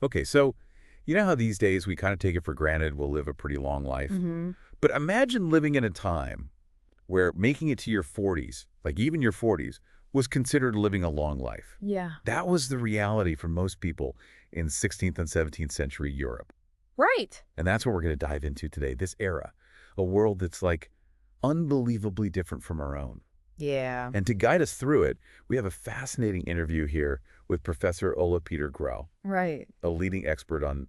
Okay, so you know how these days we kind of take it for granted we'll live a pretty long life? Hmm. But imagine living in a time where making it to your 40s, like even your 40s, was considered living a long life. Yeah. That was the reality for most people in 16th and 17th century Europe. Right. And that's what we're going to dive into today, this era, a world that's like unbelievably different from our own. Yeah. And to guide us through it, we have a fascinating interview here with Professor Ola Peter Grell, Right. a leading expert on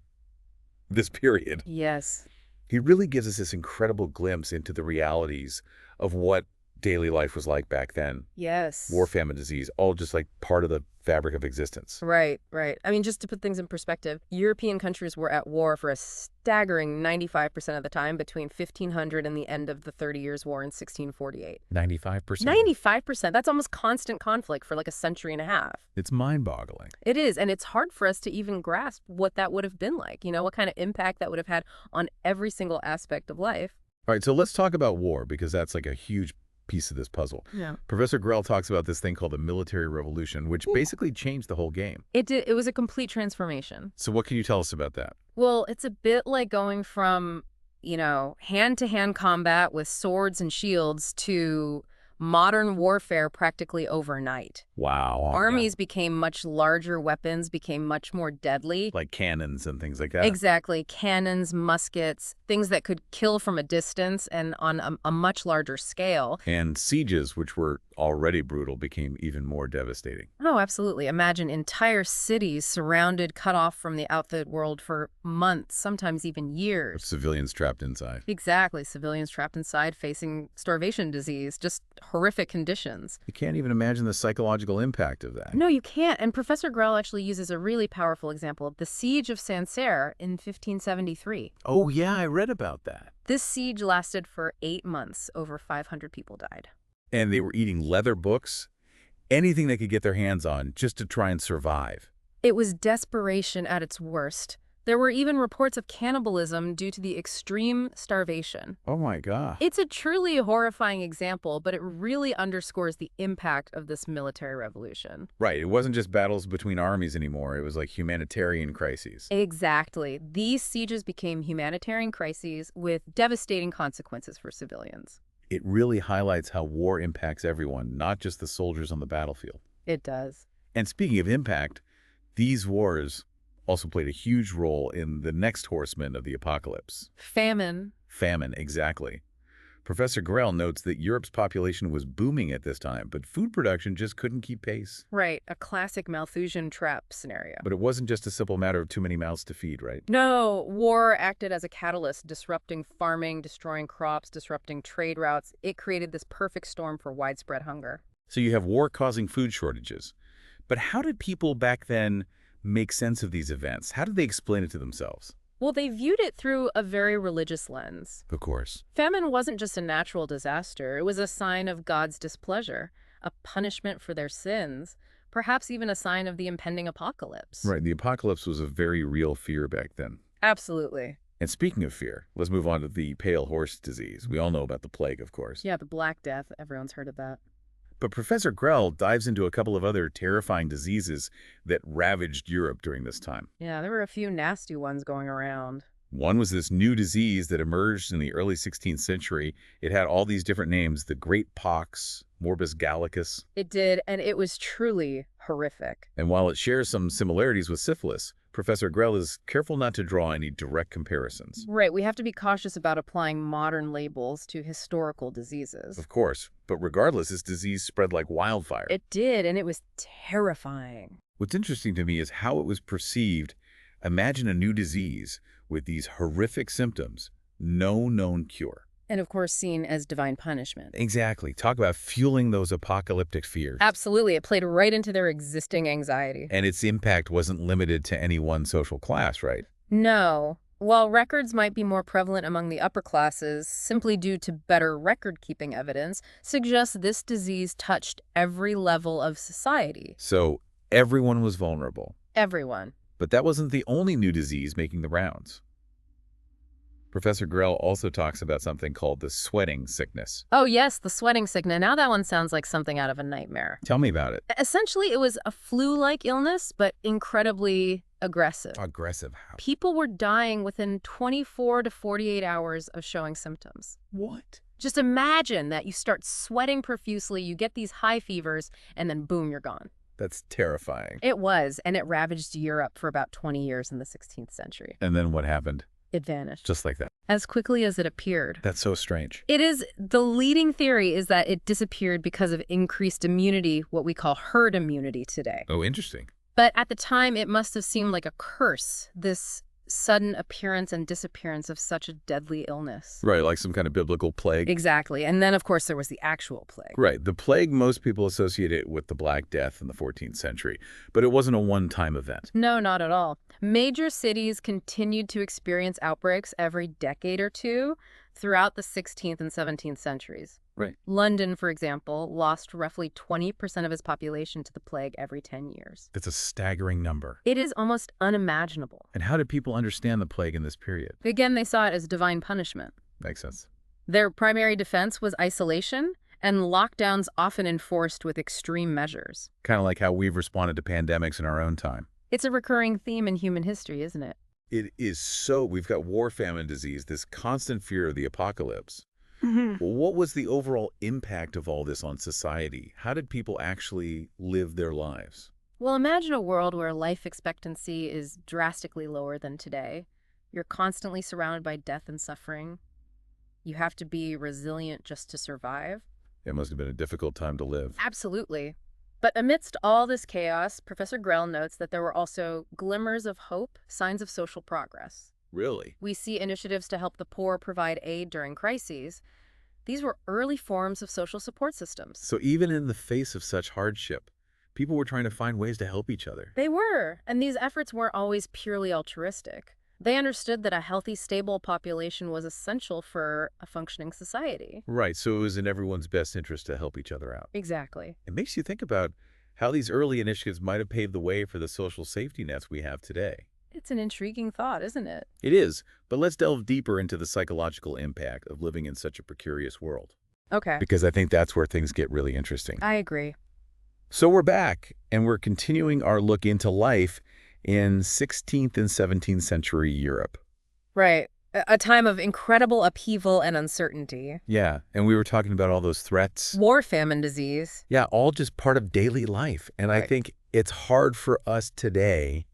this period. Yes. He really gives us this incredible glimpse into the realities of what daily life was like back then. War, Yes. famine, disease, all just like part of the fabric of existence. Right, right. I mean, just to put things in perspective, European countries were at war for a staggering 95% of the time between 1500 and the end of the 30 Years' War in 1648. 95%. 95%. That's almost constant conflict for like a century and a half. It's mind-boggling. It is, and it's hard for us to even grasp what that would have been like, what kind of impact that would have had on every single aspect of life. All right, so let's talk about war because that's like a huge piece of this puzzle. Yeah. Professor Grell talks about this thing called the military revolution, which basically changed the whole game. It did. It was a complete transformation. So what can you tell us about that? Well, it's a bit like going from, hand-to-hand combat with swords and shields to modern warfare practically overnight. Wow. Armies became much larger, weapons became much more deadly. Like cannons and things like that. Exactly. Cannons, muskets, things that could kill from a distance and on a much larger scale. And sieges, which were already brutal, became even more devastating. Oh, absolutely. Imagine entire cities surrounded, cut off from the outside world for months, sometimes even years. Civilians trapped inside. Exactly. Civilians trapped inside facing starvation disease, just horrific conditions. You can't even imagine the psychological impact of that. No, you can't. And Professor Grell actually uses a really powerful example, the Siege of Sancerre in 1573. Oh, yeah, I read about that. This siege lasted for 8 months. Over 500 people died. And they were eating leather books, anything they could get their hands on just to try and survive. It was desperation at its worst. There were even reports of cannibalism due to the extreme starvation. Oh, my God. It's a truly horrifying example, but it really underscores the impact of this military revolution. Right. It wasn't just battles between armies anymore. It was like humanitarian crises. Exactly. These sieges became humanitarian crises with devastating consequences for civilians. It really highlights how war impacts everyone, not just the soldiers on the battlefield. It does. And speaking of impact, these wars also played a huge role in the next horseman of the apocalypse. Famine. Famine, exactly. Professor Grell notes that Europe's population was booming at this time, but food production just couldn't keep pace. Right, a classic Malthusian trap scenario. But it wasn't just a simple matter of too many mouths to feed, right? No, war acted as a catalyst, disrupting farming, destroying crops, disrupting trade routes. It created this perfect storm for widespread hunger. So you have war causing food shortages. But how did people back then make sense of these events? How did they explain it to themselves? Well, they viewed it through a very religious lens. Of course. Famine wasn't just a natural disaster. It was a sign of God's displeasure, a punishment for their sins, perhaps even a sign of the impending apocalypse. Right, the apocalypse was a very real fear back then. Absolutely. And speaking of fear, let's move on to the pale horse disease. We all know about the plague, of course. Yeah, the Black Death. Everyone's heard of that. But Professor Grell dives into a couple of other terrifying diseases that ravaged Europe during this time. Yeah, there were a few nasty ones going around. One was this new disease that emerged in the early 16th century. It had all these different names, the Great Pox, Morbus Gallicus. It did, and it was truly horrific. And while it shares some similarities with syphilis, Professor Grell is careful not to draw any direct comparisons. Right, we have to be cautious about applying modern labels to historical diseases. Of course, but regardless, this disease spread like wildfire. It did, and it was terrifying. What's interesting to me is how it was perceived. Imagine a new disease with these horrific symptoms, no known cure. And of course, seen as divine punishment. Exactly. Talk about fueling those apocalyptic fears. Absolutely, it played right into their existing anxiety. And its impact wasn't limited to any one social class, right? No. While records might be more prevalent among the upper classes, simply due to better record-keeping evidence, suggests this disease touched every level of society. So everyone was vulnerable. Everyone. But that wasn't the only new disease making the rounds. Professor Grell also talks about something called the sweating sickness. Oh, yes, the sweating sickness. Now that one sounds like something out of a nightmare. Tell me about it. Essentially, it was a flu-like illness, but incredibly aggressive. Aggressive how? People were dying within 24 to 48 hours of showing symptoms. What? Just imagine that you start sweating profusely, you get these high fevers, and then boom, you're gone. That's terrifying. It was, and it ravaged Europe for about 20 years in the 16th century. And then what happened? It vanished. Just like that. As quickly as it appeared. That's so strange. It is, the leading theory is that it disappeared because of increased immunity, what we call herd immunity today. Oh, interesting. But at the time, it must have seemed like a curse, this sudden appearance and disappearance of such a deadly illness. Right, like some kind of biblical plague. Exactly. And then, of course, there was the actual plague. Right. The plague, most people associate it with the Black Death in the 14th century, but it wasn't a one-time event. No, not at all. Major cities continued to experience outbreaks every decade or two throughout the 16th and 17th centuries. Right. London, for example, lost roughly 20% of its population to the plague every 10 years. That's a staggering number. It is almost unimaginable. And how did people understand the plague in this period? Again, they saw it as divine punishment. Makes sense. Their primary defense was isolation, and lockdowns often enforced with extreme measures. Kind of like how we've responded to pandemics in our own time. It's a recurring theme in human history, isn't it? It is so. We've got war, famine, disease, this constant fear of the apocalypse. Well, what was the overall impact of all this on society? How did people actually live their lives? Well, imagine a world where life expectancy is drastically lower than today. You're constantly surrounded by death and suffering. You have to be resilient just to survive. It must have been a difficult time to live. Absolutely. But amidst all this chaos, Professor Grell notes that there were also glimmers of hope, signs of social progress. Really? We see initiatives to help the poor provide aid during crises. These were early forms of social support systems. So even in the face of such hardship, people were trying to find ways to help each other. They were, and these efforts weren't always purely altruistic. They understood that a healthy, stable population was essential for a functioning society. Right, so it was in everyone's best interest to help each other out. Exactly. It makes you think about how these early initiatives might have paved the way for the social safety nets we have today. It's an intriguing thought, isn't it? It is, but let's delve deeper into the psychological impact of living in such a precarious world. Okay. Because I think that's where things get really interesting. I agree. So we're back, and we're continuing our look into life in 16th and 17th century Europe. Right. A time of incredible upheaval and uncertainty. Yeah, and we were talking about all those threats. War, famine, disease. Yeah, all just part of daily life. And I Right. think it's hard for us today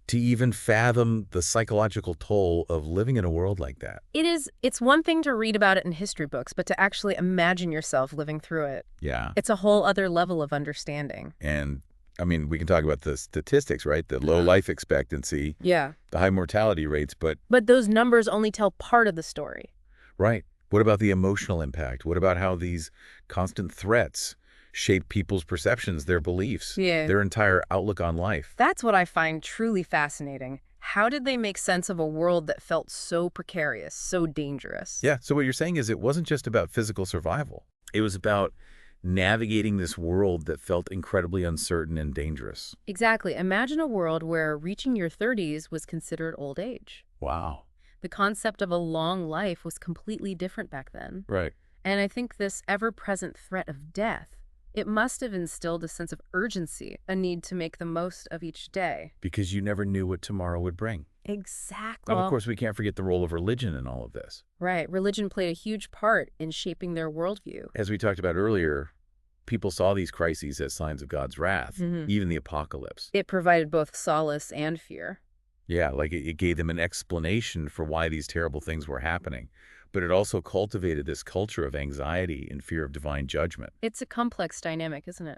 to even fathom the psychological toll of living in a world like that. It's one thing to read about it in history books, but to actually imagine yourself living through it. Yeah. It's a whole other level of understanding. And, I mean, we can talk about the statistics, right? The low life expectancy, Yeah. the high mortality rates, but, But those numbers only tell part of the story. right. What about the emotional impact? What about how these constant threats shape people's perceptions, their beliefs, Yeah. their entire outlook on life? That's what I find truly fascinating. How did they make sense of a world that felt so precarious, so dangerous? Yeah, so what you're saying is it wasn't just about physical survival. It was about navigating this world that felt incredibly uncertain and dangerous. Exactly. Imagine a world where reaching your 30s was considered old age. Wow. The concept of a long life was completely different back then. Right. And I think this ever-present threat of death, it must have instilled a sense of urgency, a need to make the most of each day. Because you never knew what tomorrow would bring. Exactly. Now, of course, we can't forget the role of religion in all of this. Right. Religion played a huge part in shaping their worldview. As we talked about earlier, people saw these crises as signs of God's wrath, even the apocalypse. It provided both solace and fear. Yeah, like it gave them an explanation for why these terrible things were happening. But it also cultivated this culture of anxiety and fear of divine judgment. It's a complex dynamic, isn't it?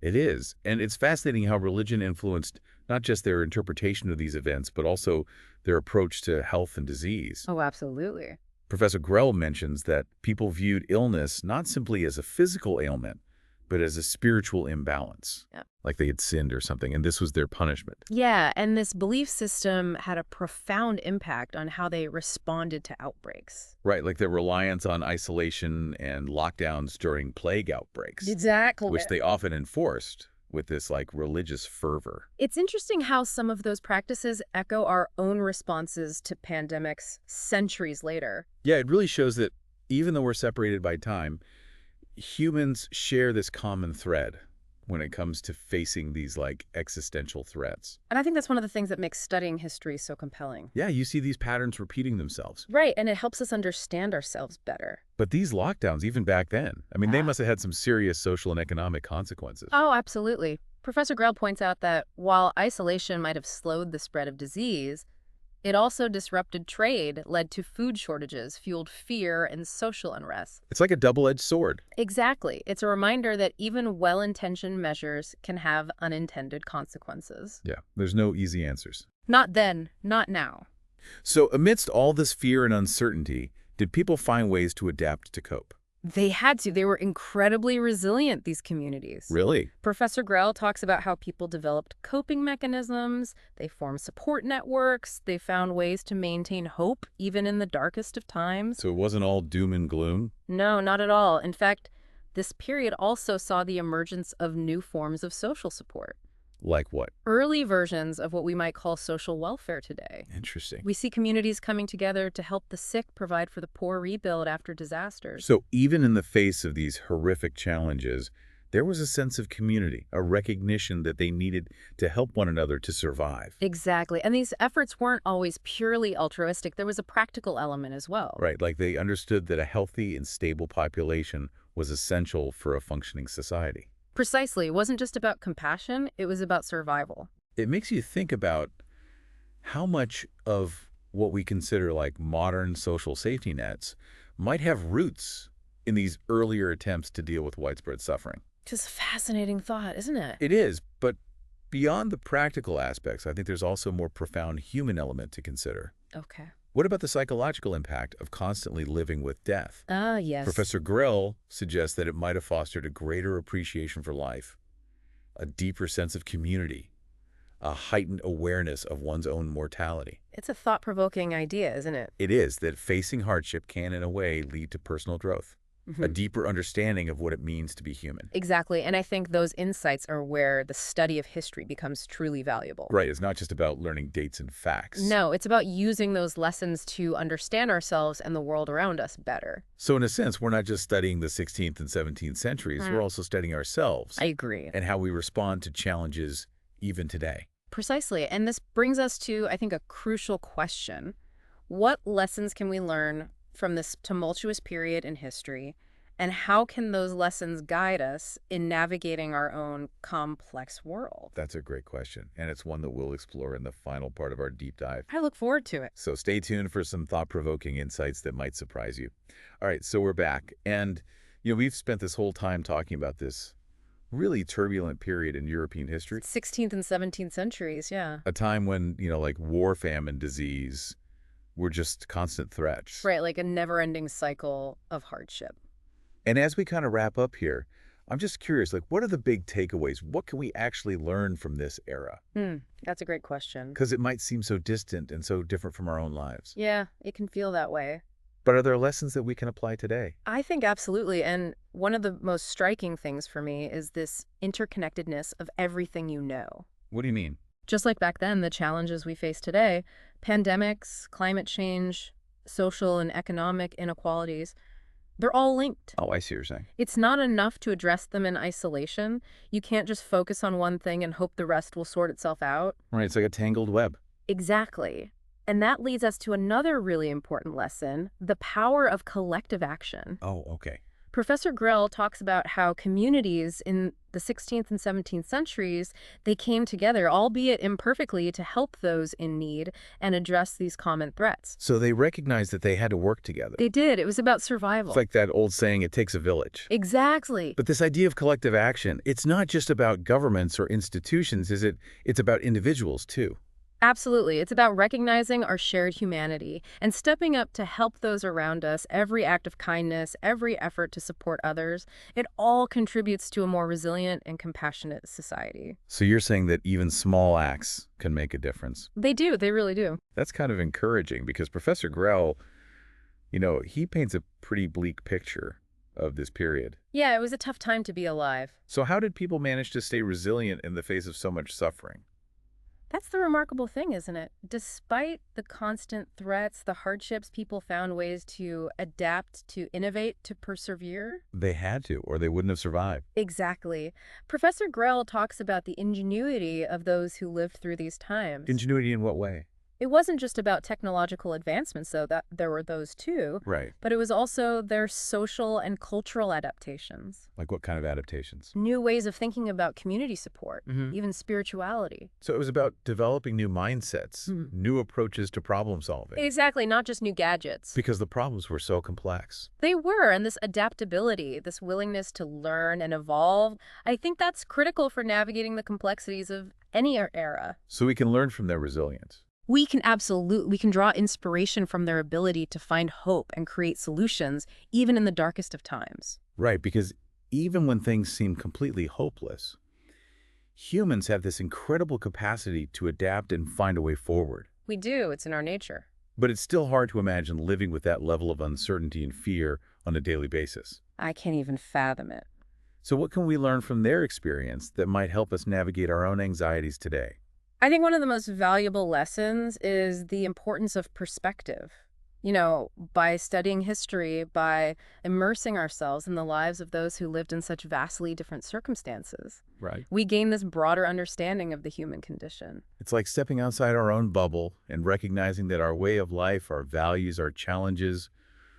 It is. And it's fascinating how religion influenced not just their interpretation of these events, but also their approach to health and disease. Oh, absolutely. Professor Grell mentions that people viewed illness not simply as a physical ailment, but as a spiritual imbalance, Yeah. like they had sinned or something, and this was their punishment. Yeah, and this belief system had a profound impact on how they responded to outbreaks. Right, like their reliance on isolation and lockdowns during plague outbreaks, Exactly. which they often enforced, with this like religious fervor. It's interesting how some of those practices echo our own responses to pandemics centuries later. Yeah, it really shows that even though we're separated by time, humans share this common thread when it comes to facing these like existential threats. And I think that's one of the things that makes studying history so compelling. Yeah, you see these patterns repeating themselves. Right, and it helps us understand ourselves better. But these lockdowns, even back then, I mean, they must have had some serious social and economic consequences. Oh, absolutely. Professor Grell points out that while isolation might have slowed the spread of disease, it also disrupted trade, led to food shortages, fueled fear and social unrest. It's like a double-edged sword. Exactly. It's a reminder that even well-intentioned measures can have unintended consequences. Yeah, there's no easy answers. Not then, not now. So amidst all this fear and uncertainty, did people find ways to adapt to cope? They had to. They were incredibly resilient, these communities. Really? Professor Grell talks about how people developed coping mechanisms, they formed support networks, they found ways to maintain hope even in the darkest of times. So it wasn't all doom and gloom? No, not at all. In fact, this period also saw the emergence of new forms of social support. Like what? Early versions of what we might call social welfare today. Interesting. We see communities coming together to help the sick, provide for the poor, rebuild after disasters. So even in the face of these horrific challenges, there was a sense of community, a recognition that they needed to help one another to survive. Exactly. And these efforts weren't always purely altruistic. There was a practical element as well. Right, like they understood that a healthy and stable population was essential for a functioning society. Precisely. It wasn't just about compassion, it was about survival. It makes you think about how much of what we consider like modern social safety nets might have roots in these earlier attempts to deal with widespread suffering. Just a fascinating thought, isn't it? It is, but beyond the practical aspects, I think there's also a more profound human element to consider. Okay. What about the psychological impact of constantly living with death? Ah, yes. Professor Grell suggests that it might have fostered a greater appreciation for life, a deeper sense of community, a heightened awareness of one's own mortality. It's a thought-provoking idea, isn't it? It is that facing hardship can, in a way, lead to personal growth, a deeper understanding of what it means to be human. Exactly. And I think those insights are where the study of history becomes truly valuable. Right, it's not just about learning dates and facts. No, it's about using those lessons to understand ourselves and the world around us better. So in a sense, we're not just studying the 16th and 17th centuries, we're also studying ourselves. I agree. And how we respond to challenges even today. Precisely. And this brings us to, I think, a crucial question. What lessons can we learn from this tumultuous period in history, and how can those lessons guide us in navigating our own complex world? That's a great question, and it's one that we'll explore in the final part of our deep dive. I look forward to it. So stay tuned for some thought-provoking insights that might surprise you. All right, so we're back, and we've spent this whole time talking about this really turbulent period in European history. 16th and 17th centuries, yeah. A time when, like war, famine, disease were just constant threats. Right, like a never-ending cycle of hardship. And as we kind of wrap up here, I'm just curious, like, what are the big takeaways? What can we actually learn from this era? That's a great question. Because it might seem so distant and so different from our own lives. Yeah, it can feel that way. But are there lessons that we can apply today? I think absolutely. And one of the most striking things for me is this interconnectedness of everything you know. What do you mean? Just like back then, the challenges we face today, pandemics, climate change, social and economic inequalities, they're all linked. Oh, I see what you're saying. It's not enough to address them in isolation. You can't just focus on one thing and hope the rest will sort itself out. Right, it's like a tangled web. Exactly. And that leads us to another really important lesson, the power of collective action. Oh, okay. Professor Grell talks about how communities in the 16th and 17th centuries, they came together, albeit imperfectly, to help those in need and address these common threats. So they recognized that they had to work together. They did. It was about survival. It's like that old saying, it takes a village. Exactly. But this idea of collective action, it's not just about governments or institutions, is it? It's about individuals, too. Absolutely. It's about recognizing our shared humanity and stepping up to help those around us. Every act of kindness, every effort to support others, it all contributes to a more resilient and compassionate society. So you're saying that even small acts can make a difference? They do. They really do. That's kind of encouraging because Professor Grell, he paints a pretty bleak picture of this period. Yeah, it was a tough time to be alive. So how did people manage to stay resilient in the face of so much suffering? That's the remarkable thing, isn't it? Despite the constant threats, the hardships, people found ways to adapt, to innovate, to persevere. They had to, or they wouldn't have survived. Exactly. Professor Grell talks about the ingenuity of those who lived through these times. Ingenuity in what way? It wasn't just about technological advancements, though, that there were those too, Right. but it was also their social and cultural adaptations. Like what kind of adaptations? New ways of thinking about community support, Mhm. even spirituality. So it was about developing new mindsets, new approaches to problem solving, Exactly, not just new gadgets. because the problems were so complex. They were, and this adaptability, this willingness to learn and evolve, I think that's critical for navigating the complexities of any era. So we can learn from their resilience. We can draw inspiration from their ability to find hope and create solutions, even in the darkest of times. Right, because even when things seem completely hopeless, humans have this incredible capacity to adapt and find a way forward. We do, it's in our nature. But it's still hard to imagine living with that level of uncertainty and fear on a daily basis. I can't even fathom it. So what can we learn from their experience that might help us navigate our own anxieties today? I think one of the most valuable lessons is the importance of perspective. You know, by studying history, by immersing ourselves in the lives of those who lived in such vastly different circumstances, Right. we gain this broader understanding of the human condition. It's like stepping outside our own bubble and recognizing that our way of life, our values, our challenges,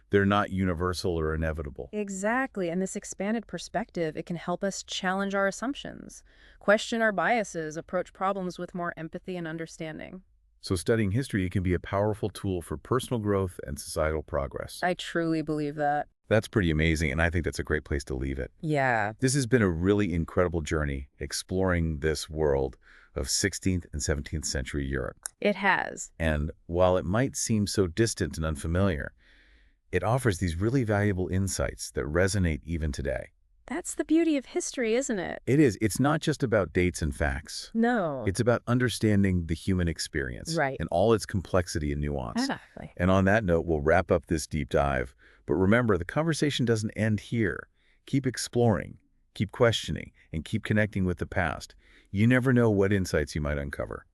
they're not universal or inevitable. Exactly, and this expanded perspective, it can help us challenge our assumptions, question our biases, approach problems with more empathy and understanding. So studying history can be a powerful tool for personal growth and societal progress. I truly believe that. That's pretty amazing, and I think that's a great place to leave it. Yeah. This has been a really incredible journey exploring this world of 16th and 17th century Europe. It has. And while it might seem so distant and unfamiliar, it offers these really valuable insights that resonate even today. That's the beauty of history, isn't it? It is. It's not just about dates and facts. No. It's about understanding the human experience Right. and all its complexity and nuance. Exactly. And on that note, we'll wrap up this deep dive. But remember, the conversation doesn't end here. Keep exploring, keep questioning, and keep connecting with the past. You never know what insights you might uncover.